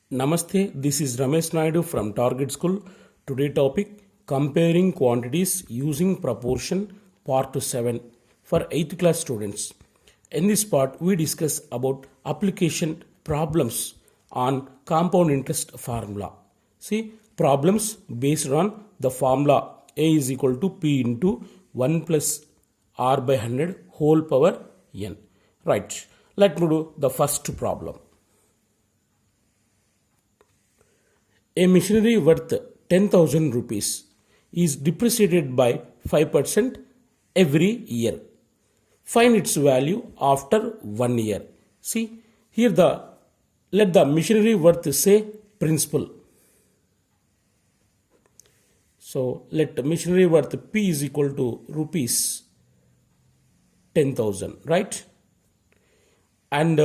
Namaste, this is Ramesh Naidu from Target School. Today topic comparing quantities using proportion part 7 for 8th class students. In this part we discuss about application problems on compound interest formula. See problems based on the formula A is equal to P into 1 plus R by 100 whole power N. Right, let me do the first problem. A machinery worth 10,000 rupees is depreciated by 5% every year. Find its value after 1 year. See here let the machinery worth say principal. So let machinery worth P is equal to rupees 10,000, right? And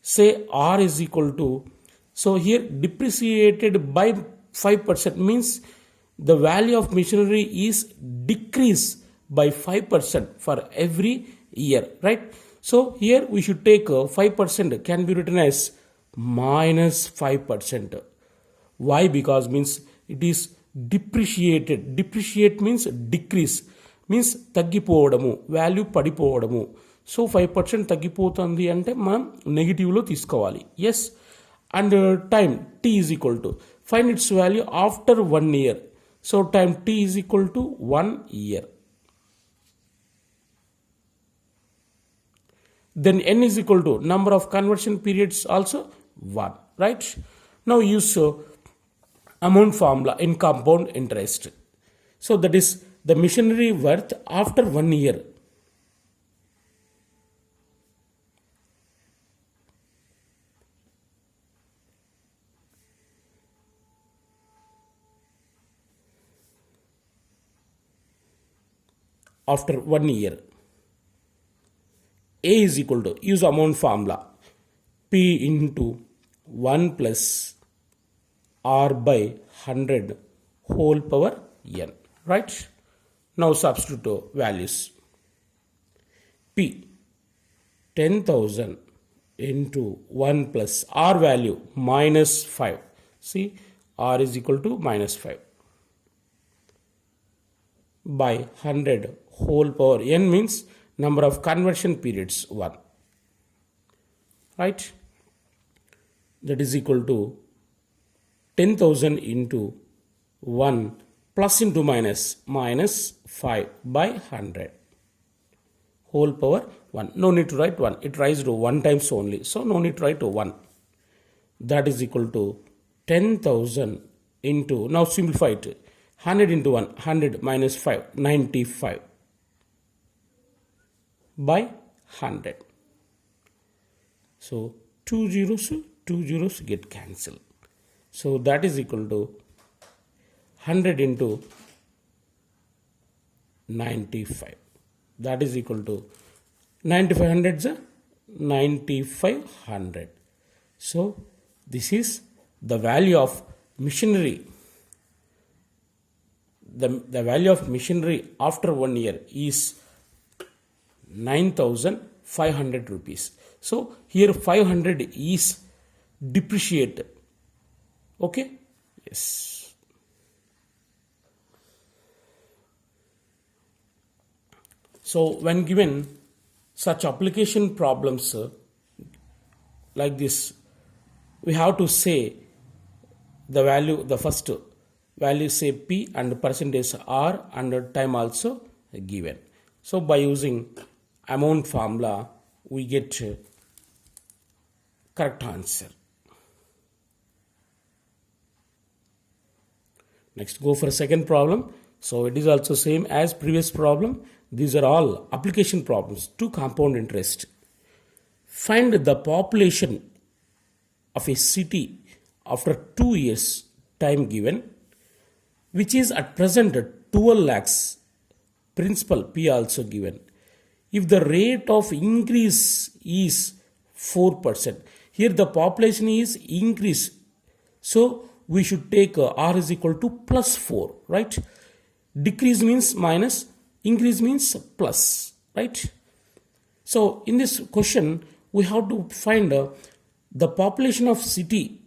say R is equal to, so here depreciated by 5% means the value of machinery is decreased by 5% for every year, right? So here we should take 5% can be written as minus 5%. Why? Because means it is depreciated. Depreciate means decrease, means తగ్గిపోవడము, value పడిపోవడము. So 5% తగ్గిపోతుంది అంటే మనం నెగిటివ్లో తీసుకోవాలి. Yes, and time t is equal to, find its value after 1 year. So time t is equal to 1 year. Then n is equal to number of conversion periods also 1, right? Now use amount formula in compound interest. So that is the machinery worth after 1 year. After 1 year, A is equal to, use amount formula, P into 1 plus R by 100 whole power N, right? Now substitute values. P 10,000 into 1 plus R value minus 5. See, R is equal to minus 5 by 100 whole power N means number of conversion periods 1, right? That is equal to 10,000 into 1 plus into minus 5 by 100 whole power 1. No need to write 1, it rises to 1 times only, so no need to write to 1. That is equal to 10,000 into, now simplify it, 100 into 1, 100 minus 5, 95 by 100. So 2 zeros get cancelled. So that is equal to 100 into 95. That is equal to 95 hundreds, 9500. So this is the value of machinery. The value of machinery after 1 year is 9,500 rupees. So here 500 is depreciated. Okay? Yes. So when given such application problems like this, we have to say the value, the first value say P and percentage R and time also given. So by using amount formula we get correct answer. Next go for second problem. So it is also same as previous problem. These are all application problems to compound interest. Find the population of a city after 2 years time given, which is at present 12 lakhs, principal P also given. If the rate of increase is 4%, here the population is increase, so we should take R is equal to plus 4, right? Decrease means minus, increase means plus, right? So in this question we have to find the population of city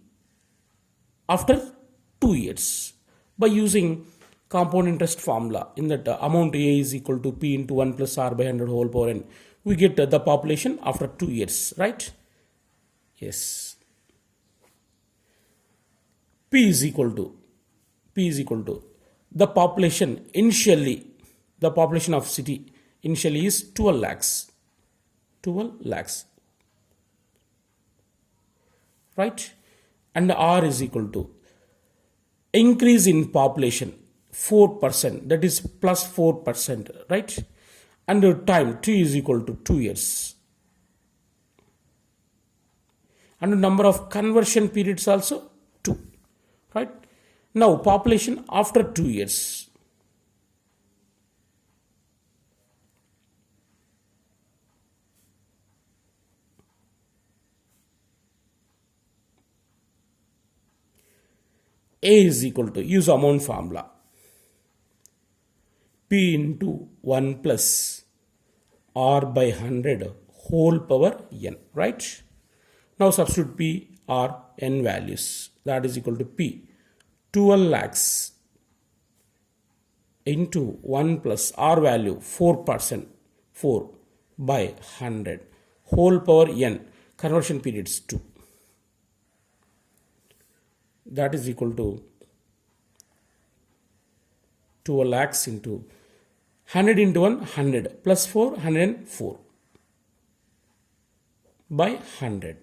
after 2 years by using compound interest formula. In that amount A is equal to P into 1 plus R by 100 whole power n. We get the population after 2 years, right? Yes. P is equal to the population initially, the population of city initially is 12 lakhs. 12 lakhs. Right? And R is equal to increase in population 4%, that is plus 4%, right? And the time T is equal to 2 years. And the number of conversion periods also 2, right? Now population after 2 years. A is equal to, use amount formula, P into 1 plus R by 100 whole power n, right? Now substitute P, R, n values. That is equal to P, 12 lakhs into 1 plus R value 4%, 4 by 100 whole power n, conversion periods 2. That is equal to 12 lakhs into 100 into 1, 100 plus 4, 104 by 100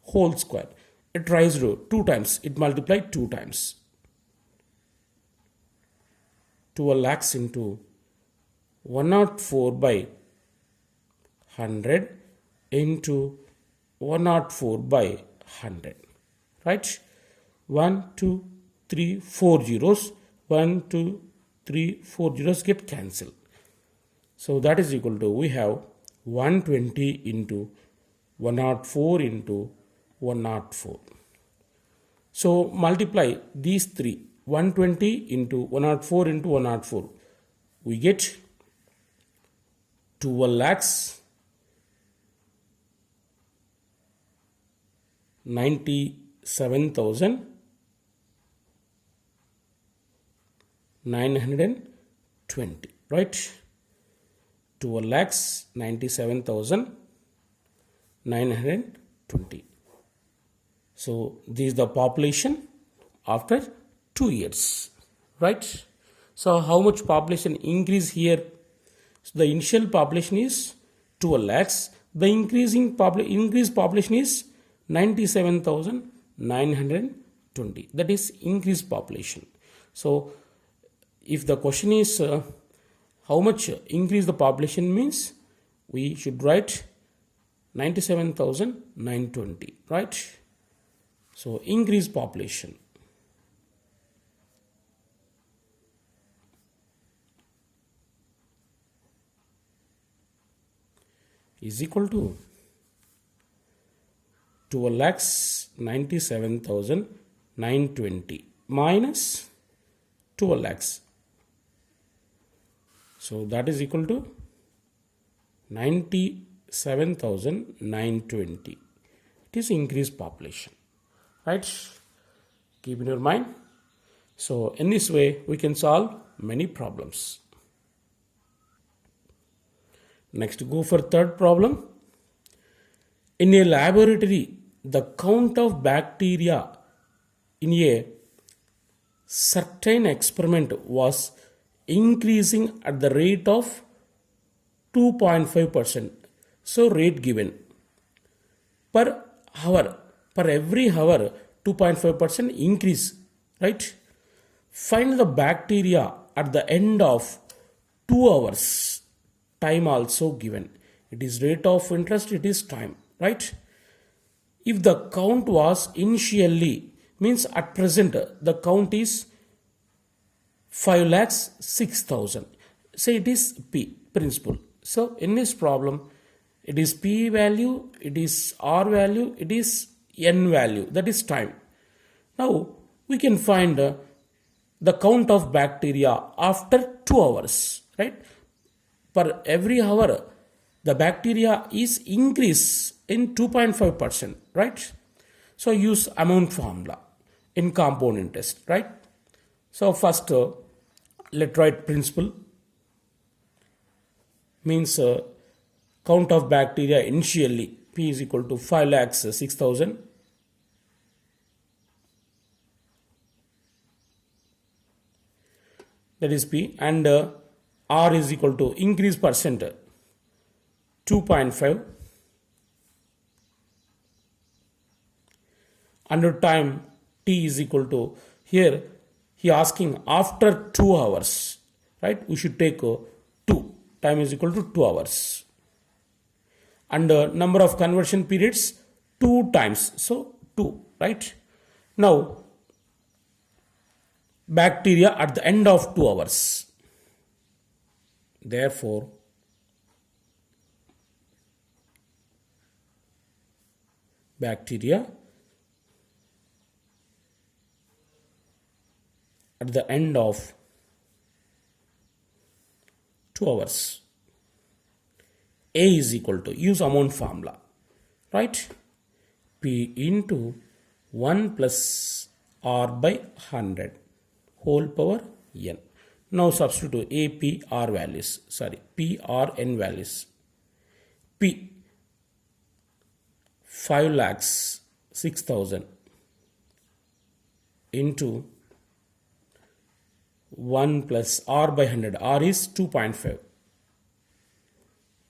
whole square. It raised to 2 times, it multiplied 2 times. 12 lakhs into 104 by 100 into 104 by 100, right? 1, 2, 3, 4 zeros. 1, 2, 3, 4 zeros get cancelled. So that is equal to, we have 120 into 104 into 104. So multiply these three, 120 into 104 into 104. We get 12 lakhs 97,920, right? 12 lakhs 97,920. So this is the population after 2 years, right? So how much population increase here? So the initial population is 12 lakhs. The increased population is 97,920. That is increased population. So if the question is how much increase the population means, we should write 97,920, right? So increased population. Is equal to 12 lakhs 97,920 minus 12 lakhs. So that is equal to 97,920. It is increased population, right? Keep in your mind. So in this way we can solve many problems. Next, go for third problem. In a laboratory, the count of bacteria in a certain experiment was increasing at the rate of 2.5%. So rate given per hour, per every hour 2.5% increase, right? Find the bacteria at the end of 2 hours. Time also given. It is rate of interest, it is time, right? If the count was initially, means at present the count is 5 lakhs 6,000. Say it is P, principle. So in this problem, it is P value, it is R value, it is N value, that is time. Now we can find the count of bacteria after 2 hours, right? Per every hour, the bacteria is increase in 2.5%, right? So use amount formula. in compound interest, right? So first, let's write principle means count of bacteria initially P is equal to 5,06,000. That is P, and R is equal to increase percent 2.5. Under time T is equal to, here he asking after 2 hours, right? We should take 2. Time is equal to 2 hours. And number of conversion periods 2 times, so 2, right? Now bacteria at the end of 2 hours. Therefore, bacteria at the end of 2 hours. A is equal to, use amount formula, right? P into 1 plus R by 100 whole power n. Now substitute A, P, R values, P, R, N values. P 5,06,000 into 1 plus R by 100, R is 2.5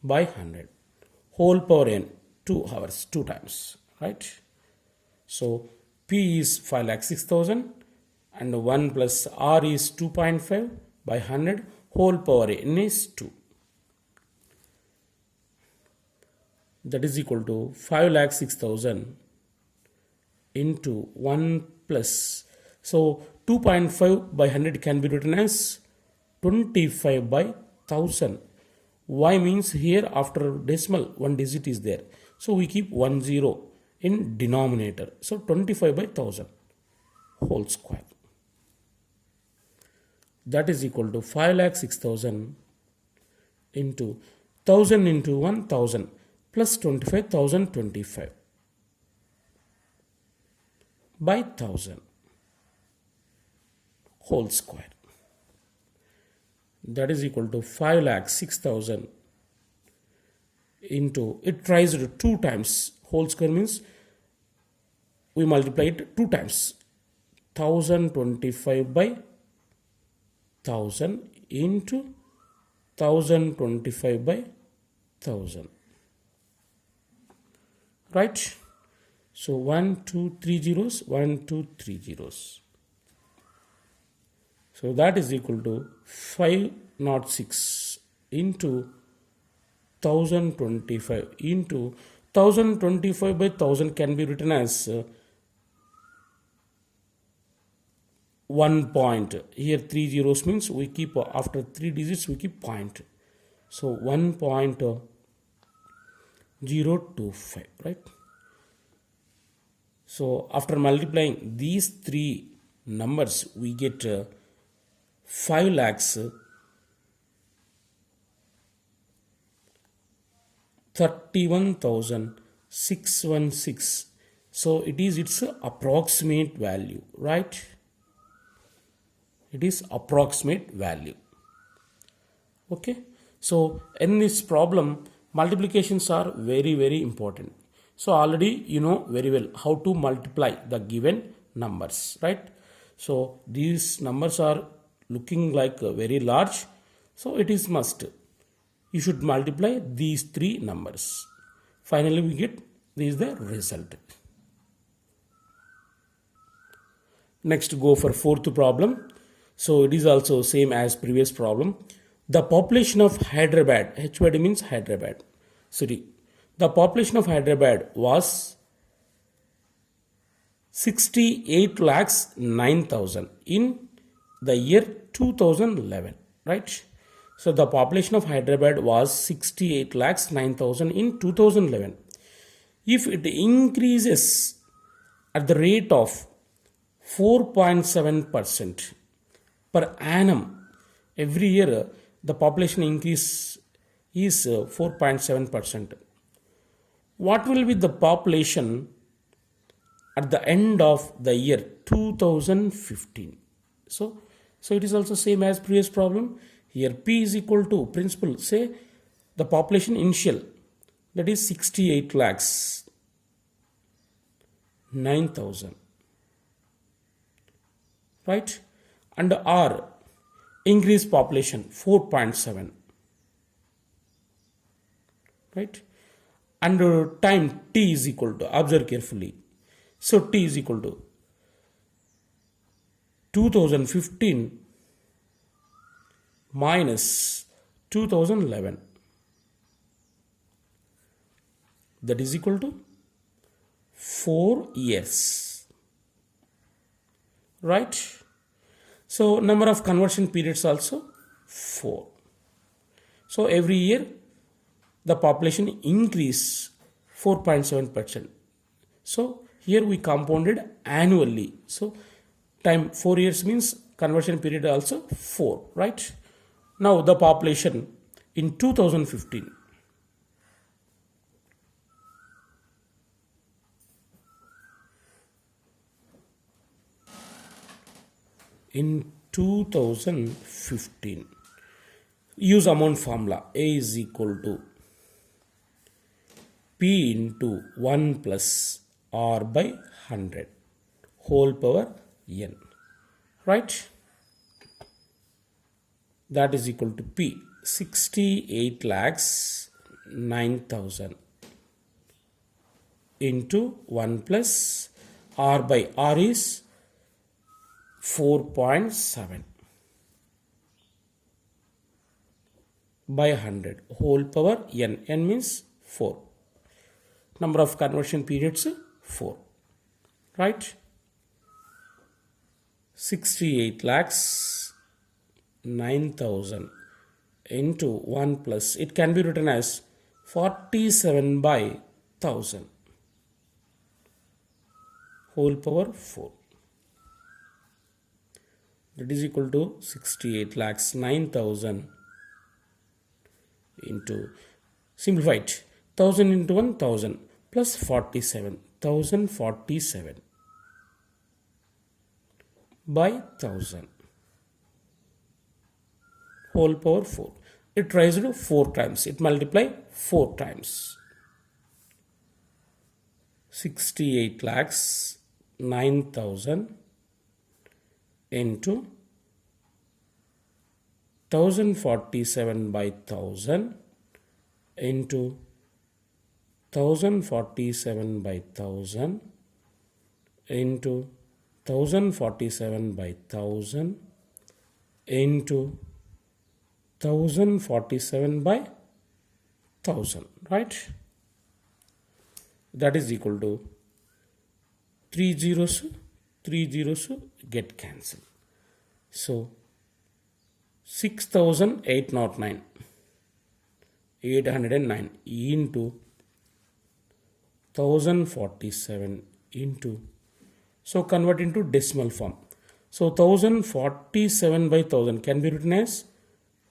by 100 whole power n, 2 hours, 2 times, right? So P is 5,06,000 and 1 plus R is 2.5 by 100 whole power n is 2. That is equal to 5,06,000 into 1 plus, so 2.5 by 100 can be written as 25 by 1000. Y means here after decimal one digit is there, so we keep 10 in denominator, so 25 by 1000 whole square. That is equal to 5,06,000 into 1000 into 1000 plus 25,000 25 by 1000 whole square. That is equal to 5,06,000 into, it tries to 2 times, whole square means we multiply it 2 times, 1025 by 1000 into 1025 by 1000, right? So 1 2 3 zeros, 1 2 3 zeros. So that is equal to 506 into 1025 into 1025 by 1000 can be written as 1 point. Here 3 zeros means we keep after 3 digits we keep point. So 1.025, right? So after multiplying these 3 numbers we get 5,31,616. So it is its approximate value, right? It is approximate value. Okay. So in this problem, multiplications are very, very important. So already you know very well how to multiply the given numbers, right? So these numbers are looking like very large, so it is must, you should multiply these 3 numbers. Finally we get, this is the result. Next go for 4th problem. So it is also same as previous problem. The population of Hyderabad, HYD means Hyderabad city, the population of Hyderabad was 68,09,000 in the year 2011, right? So the population of Hyderabad was 68,09,000 in 2011. If it increases at the rate of 4.7% per annum every year, the population increase is 4.7%. What will be the population at the end of the year 2015. So it is also same as previous problem. Here P is equal to principal, say the population initial, that is 68 lakhs 9,000, right? And R, increase population 4.7, right? And time T is equal to, observe carefully. So T is equal to 2015 minus 2011, that is equal to 4 years, right? So number of conversion periods also 4. So every year the population increase 4.7%. So here we compounded annually. So time 4 years means conversion period also 4, right? Now the population in 2015. In 2015, use amount formula. A is equal to P into 1 plus R by 100 whole power n, right? That is equal to P, 68 lakhs 9,000 into 1 plus R by R is 4.7 by 100 whole power n. N means 4. Number of conversion periods 4, right? 68 lakhs 9,000 into 1 plus, it can be written as 47 by 1000 whole power 4. That is equal to 68 lakhs 9,000 into, simplified, 1000 into 1000 plus 47, 1047 by 1000 whole power 4. It raised 4 times, it multiplied 4 times. 68 lakhs 9,000 into 1047 by 1000 into 1047 by 1000 into 1047 by 1000 into 1047 by 1000, right? That is equal to 3 zeros get cancelled. So 6,809 809 into 1047 into, so convert into decimal form. So 1047 by 1000 can be written as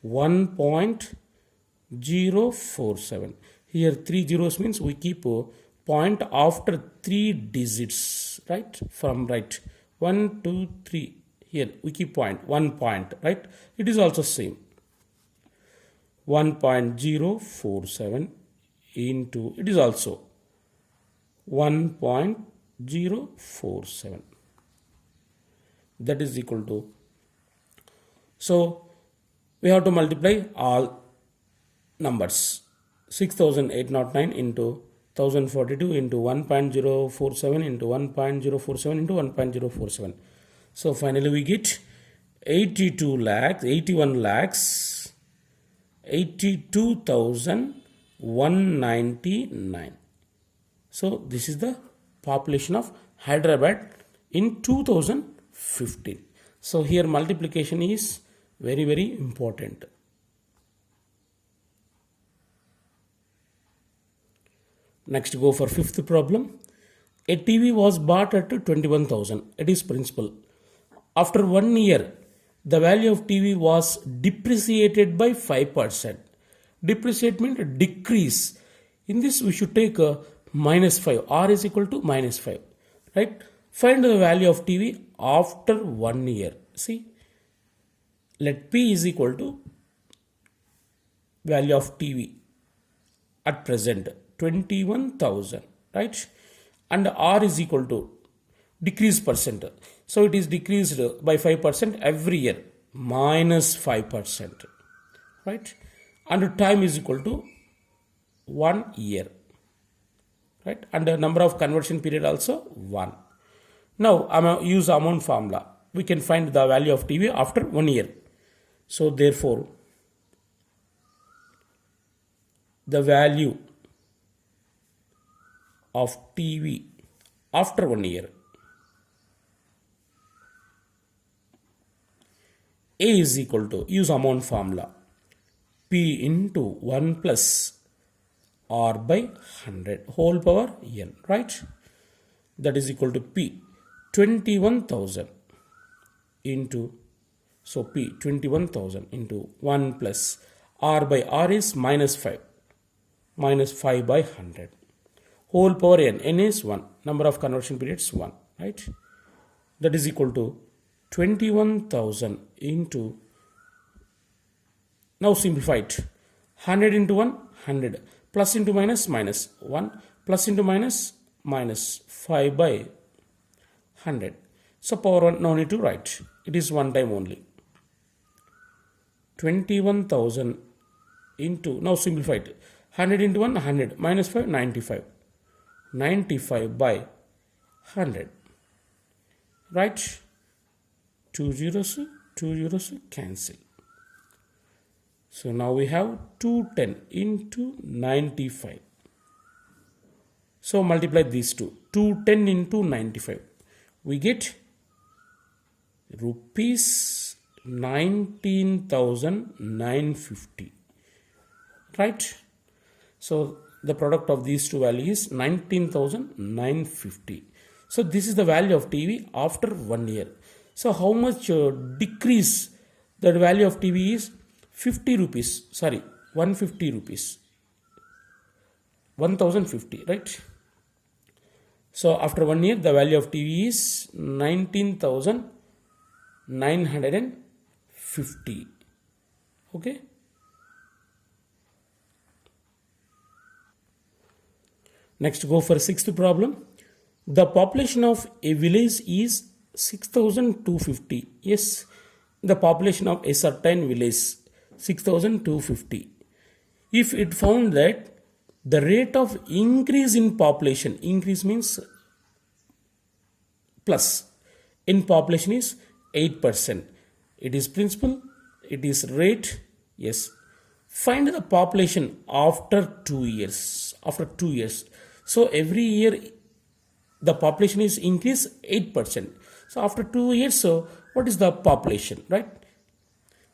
1.047. Here 3 zeros means we keep a point after 3 digits, right? From right, 1, 2, 3. Here we keep point, 1 point, right? It is also same. 1.047 into, it is also 1.047. That is equal to, so we have to multiply all numbers. 6,809 into 1042 into 1.047 into 1.047 into 1.047. So finally we get 82,199. So this is the population of Hyderabad in 2015. So here multiplication is very, very important. Next, go for fifth problem. A TV was bought at 21,000. It is principal. After 1 year, the value of TV was depreciated by 5%. Depreciate means decrease. In this, we should take a minus 5. R is equal to minus 5. right? Find the value of TV after 1 year. See, let P is equal to value of TV at present 21,000, right? And R is equal to decrease percent. So it is decreased by 5% every year, minus 5%, right? And time is equal to 1 year, right? And the number of conversion period also 1. Now I'm going to use amount formula. We can find the value of TV after 1 year. So therefore, the value of TV after 1 year, A is equal to, use amount formula, P into 1 plus R by 100 whole power n, right? That is equal to P 21,000 into, so P 21,000 into 1 plus R by R is minus 5 by 100 whole power n is 1, number of conversion periods 1, right? That is equal to 21,000 into, now simplified, 100 into 1, 100, plus into minus, minus 1, plus into minus, minus 5 by 100. So power 1, no need to write, it is one time only. 21,000 into, now simplified, 100 into 1, 100, minus 5, 95. 95 by 100, right? 2 zeros cancel. So now we have 210 into 95. So multiply these two, 210 into 95. We get rupees 19,950, right? So the product of these two values is 19,950. So this is the value of TV after 1 year. So how much decrease the value of TV is? 50 rupees, sorry, 150 rupees, 1050, right? So after 1 year, the value of TV is 19,950, okay? Next, go for sixth problem. The population of a village is 6,250. Yes, the population of a certain village 6,250. If it found that the rate of increase in population, increase means plus, in population is 8%. It is principal, it is rate, yes. Find the population after 2 years. After 2 years. So every year the population is increased 8%. So after 2 years, so what is the population, right?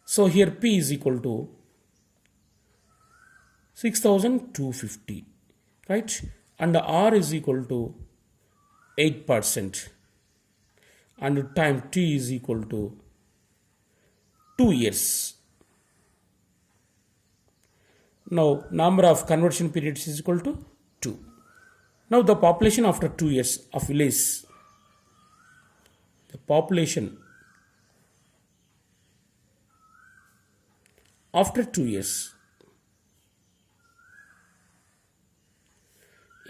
So here P is equal to 6,250, right? And R is equal to 8%. And time T is equal to 2 years. Now number of conversion periods is equal to 2. Now the population after 2 years of village, the population after 2 years,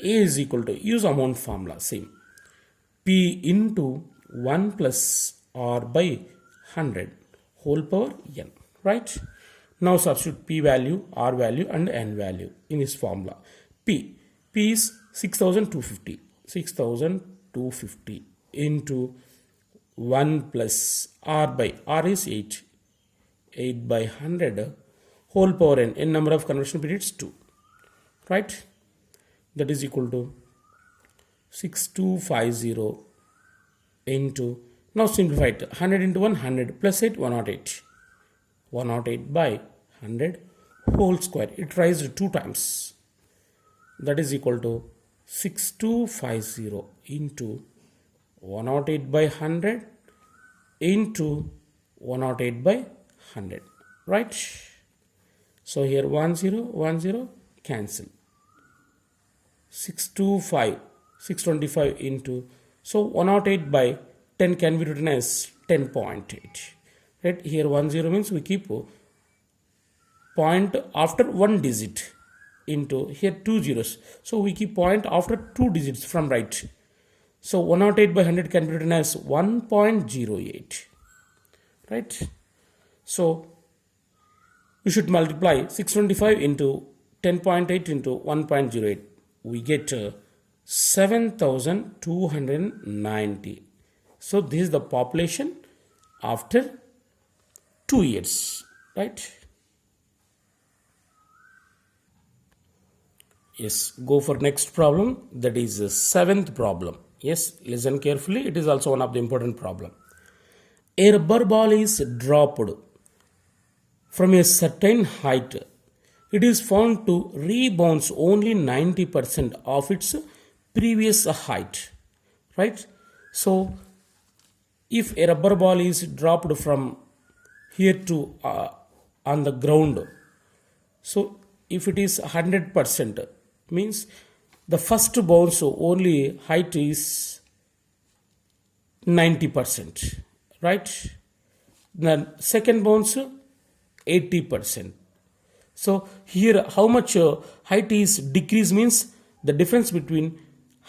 A is equal to, use amount formula, same, P into 1 plus R by 100 whole power n, right? Now substitute P value, R value and N value in this formula. P is 6,250 into 1 plus R by, R is 8 by 100 whole power n number of conversion periods 2, right? That is equal to 6250 into, now simplified, 100 into 100 plus 8, 108. 108 by 100 whole square. It raised 2 times. That is equal to 6250 into 108 by 100 into 108 by 100, right? So here 10 cancel. 625 into So 108 by 10 can be written as 10.8. Right? Here 10 means we keep point after one digit into here two zeros. So we keep point after two digits from right. So 108 by 100 can be written as 1.08. Right? So we should multiply 625 into 10.8 into 1.08. We get 7,290. So this is the population after 2 years, right? Yes, go for next problem. That is the seventh problem. Yes, listen carefully. It is also one of the important problem. A rubber ball is dropped from a certain height. It is found to rebound only 90% of its previous height, right? So if a rubber ball is dropped from here to on the ground, so if it is 100%, means the first bounce only height is 90%, right? The second bounce 80%. So here how much height is decrease means the difference between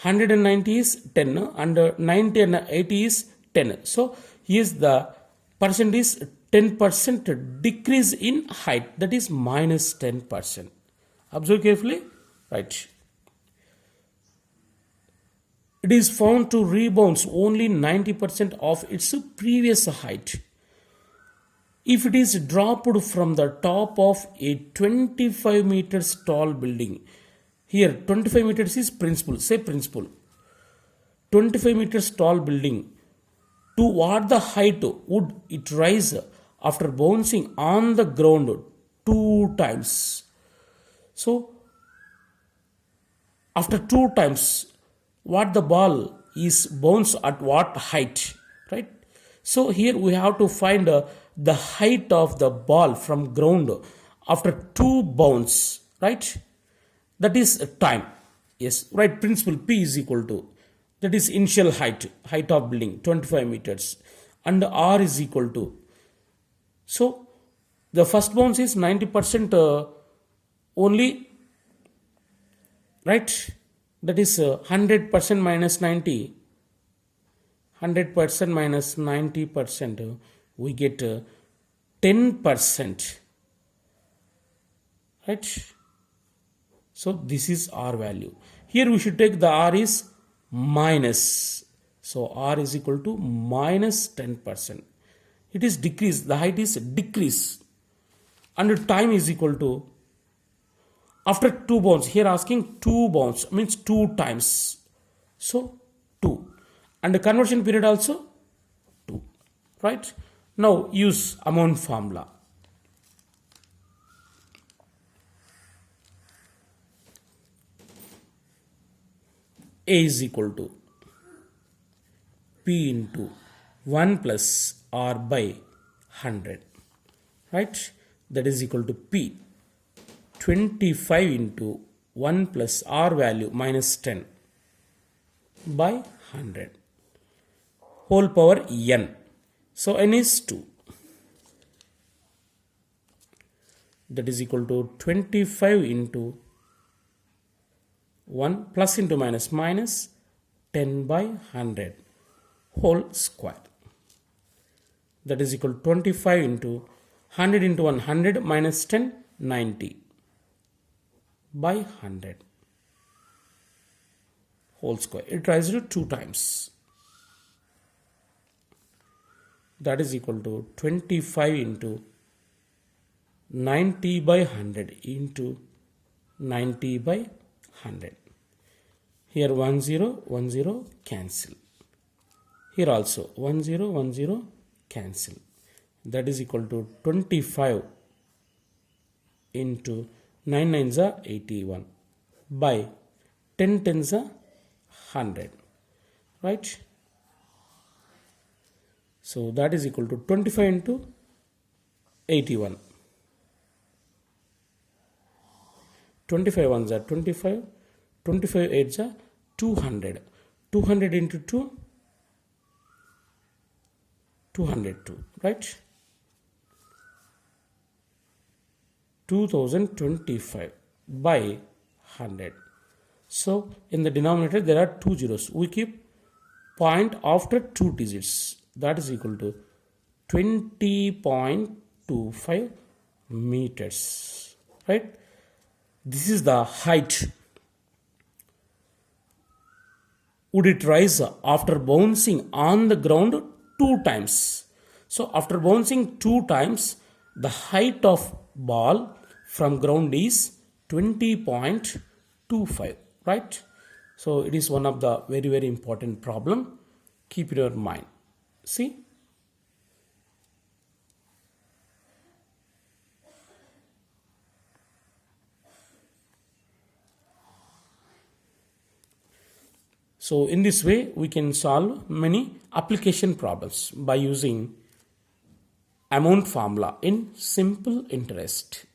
190 is 10 and 90 and 80 is 10. So here the percent is 10% decrease in height, that is minus 10%. Observe carefully, right? It is found to rebound only 90% of its previous height. If it is dropped from the top of a 25 meters tall building, here 25 meters is principal, say principal, 25 meters tall building, to what the height would it rise after bouncing on the ground 2 times? So after 2 times, what the ball is bounced at what height, right? So here we have to find the height of the ball from ground after 2 bounce, right? That is time. Yes, right. Principle P is equal to, that is initial height of building 25 meters, and R is equal to, so the first bounce is 90% only, right? That is 100% minus 90. 100% minus 90%, we get 10%, right? So this is R value. Here we should take the R is minus. So R is equal to minus 10%. It is decrease, the height is decrease. And time is equal to, after 2 bounds, here asking 2 bounds means 2 times. So 2. And the conversion period also 2, right? Now use amount formula. A is equal to P into 1 plus R by 100, right? That is equal to P 25 into 1 plus R value minus 10 by 100 whole power n. So n is 2. That is equal to 25 into 1 plus into minus minus 10 by 100 whole square. That is equal to 25 into 100 into 100 minus 10, 90 by 100 whole square. It rises to 2 times. That is equal to 25 into 90 by 100 into 90 by 100. Here 1 0 1 0 cancel. Here also 1 0 1 0 cancel. That is equal to 25 into 9 9s are 81 by 10 10s are 100, right? So that is equal to 25 into 81. 25 ones are 25, 25 8s are 200. 200 into 2, 202, right? 2025 by 100. So in the denominator there are two zeros. We keep point after two digits. That is equal to 20.25 meters, right? This is the height. Would it rise after bouncing on the ground two times? So after bouncing two times, the height of ball from ground is 20.25, right? So it is one of the very important problem. Keep in your mind. See. So in this way, we can solve many application problems by using amount formula in simple interest.